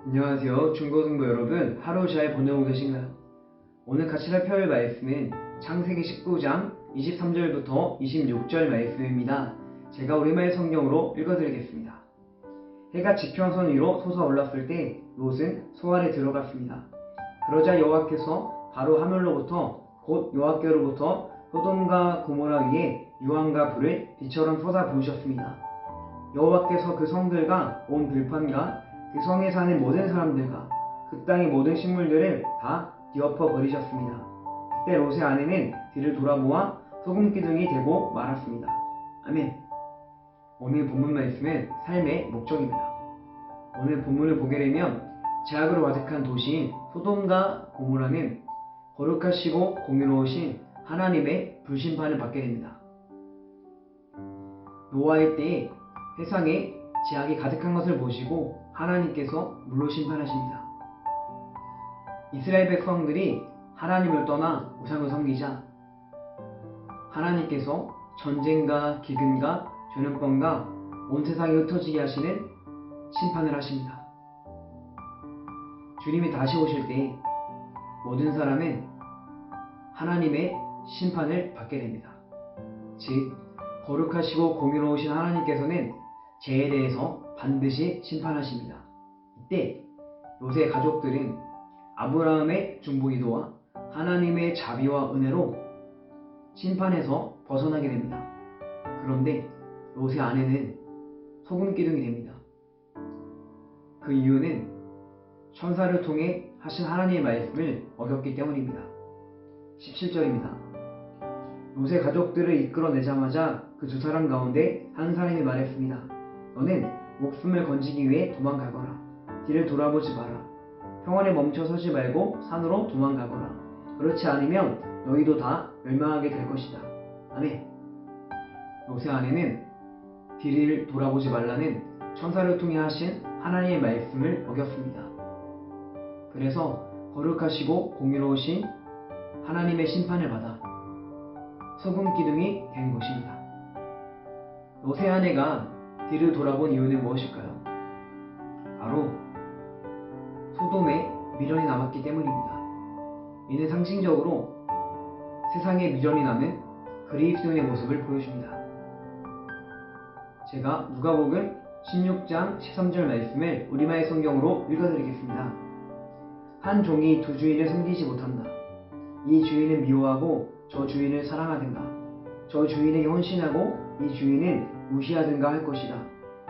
안녕하세요. 중고등부 여러분, 하루 잘 보내고 계신가요? 오늘 같이 살펴볼 말씀은 창세기 19장 23절부터 26절 말씀입니다. 제가 우리말 성경으로 읽어드리겠습니다. 해가 지평선 위로 솟아올랐을 때 롯은 소 안에 들어갔습니다. 그러자 여호와께서 바로 하늘로부터 곧 여호와께로부터 소돔과 고모라 위에 유황과 불을 비처럼 쏟아 부으셨습니다. 여호와께서 그 성들과 온 들판과 그 성에 사는 모든 사람들과 그 땅의 모든 식물들을 다 뒤엎어 버리셨습니다. 그때 롯의 아내는 뒤를 돌아보아 소금 기둥이 되고 말았습니다. 아멘. 오늘 본문 말씀은 삶의 목적입니다. 오늘 본문을 보게 되면 죄악으로 가득한 도시인 소돔과 고모라는 거룩하시고 공의로우신 하나님의 불심판을 받게 됩니다. 노아의 때에 세상에 죄악이 가득한 것을 보시고 하나님께서 물로 심판하십니다. 이스라엘 백성들이 하나님을 떠나 우상을 섬기자 하나님께서 전쟁과 기근과 전염병과 온 세상이 흩어지게 하시는 심판을 하십니다. 주님이 다시 오실 때 모든 사람은 하나님의 심판을 받게 됩니다. 즉 거룩하시고 공의로우신 하나님께서는 죄에 대해서 반드시 심판하십니다. 이때 롯의 가족들은 아브라함의 중보기도와 하나님의 자비와 은혜로 심판에서 벗어나게 됩니다. 그런데 롯의 아내는 소금 기둥이 됩니다. 그 이유는 천사를 통해 하신 하나님의 말씀을 어겼기 때문입니다. 17절입니다. 롯의 가족들을 이끌어내자마자 그 두 사람 가운데 한 사람이 말했습니다. 너는 목숨을 건지기 위해 도망가거라. 뒤를 돌아보지 마라. 평안에 멈춰 서지 말고 산으로 도망가거라. 그렇지 않으면 너희도 다 멸망하게 될 것이다. 아멘. 롯의 아내는 뒤를 돌아보지 말라는 천사를 통해 하신 하나님의 말씀을 어겼습니다. 그래서 거룩하시고 공의로우신 하나님의 심판을 받아 소금 기둥이 된 것입니다. 롯의 아내가 뒤를 돌아본 이유는 무엇일까요? 바로 소돔에 미련이 남았기 때문입니다. 이는 상징적으로 세상에 미련이 남은 그리스도인의 모습을 보여줍니다. 제가 누가복음 16장 13절 말씀을 우리말 성경으로 읽어드리겠습니다. 한 종이 두 주인을 섬기지 못한다. 이 주인은 미워하고 저 주인을 사랑하든가 저 주인에게 헌신하고 이 주인은 무시하든가 할 것이다.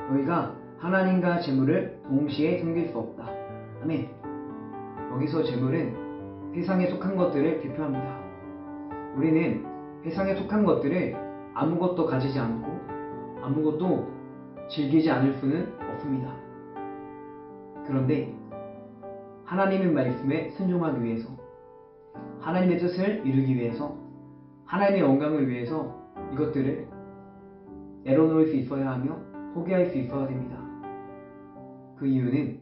너희가 하나님과 재물을 동시에 섬길 수 없다. 아멘. 여기서 재물은 세상에 속한 것들을 대표합니다. 우리는 세상에 속한 것들을 아무것도 가지지 않고 아무것도 즐기지 않을 수는 없습니다. 그런데 하나님의 말씀에 순종하기 위해서 하나님의 뜻을 이루기 위해서 하나님의 영광을 위해서 이것들을 내려놓을 수 있어야 하며 포기할 수 있어야 됩니다. 그 이유는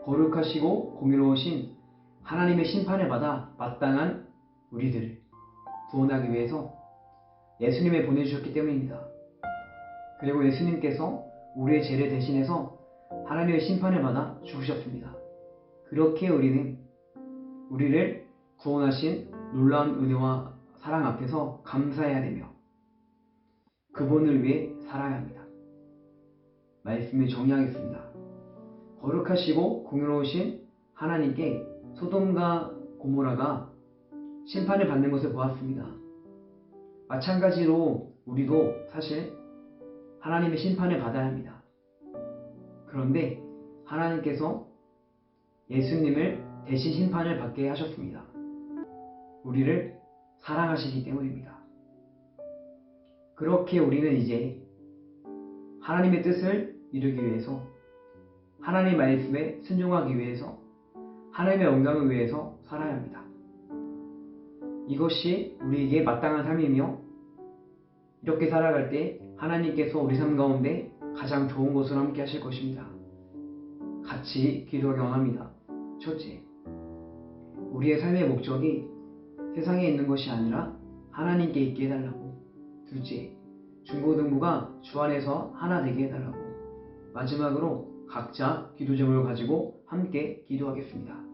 거룩하시고 공의로우신 하나님의 심판을 받아 마땅한 우리들을 구원하기 위해서 예수님을 보내주셨기 때문입니다. 그리고 예수님께서 우리의 죄를 대신해서 하나님의 심판을 받아 죽으셨습니다. 그렇게 우리는 우리를 구원하신 놀라운 은혜와 사랑 앞에서 감사해야 되며 그분을 위해 살아야 합니다. 말씀을 정리하겠습니다. 거룩하시고 공의로우신 하나님께 소돔과 고모라가 심판을 받는 것을 보았습니다. 마찬가지로 우리도 사실 하나님의 심판을 받아야 합니다. 그런데 하나님께서 예수님을 대신 심판을 받게 하셨습니다. 우리를 사랑하시기 때문입니다. 그렇게 우리는 이제 하나님의 뜻을 이루기 위해서 하나님의 말씀에 순종하기 위해서 하나님의 영광을 위해서 살아야 합니다. 이것이 우리에게 마땅한 삶이며 이렇게 살아갈 때 하나님께서 우리 삶 가운데 가장 좋은 것을 함께 하실 것입니다. 같이 기도하기 원합니다. 첫째, 우리의 삶의 목적이 세상에 있는 것이 아니라 하나님께 있게 해달라고. 둘째, 중고등부가 주 안에서 하나 되게 해달라고. 마지막으로 각자 기도 제목을 가지고 함께 기도하겠습니다.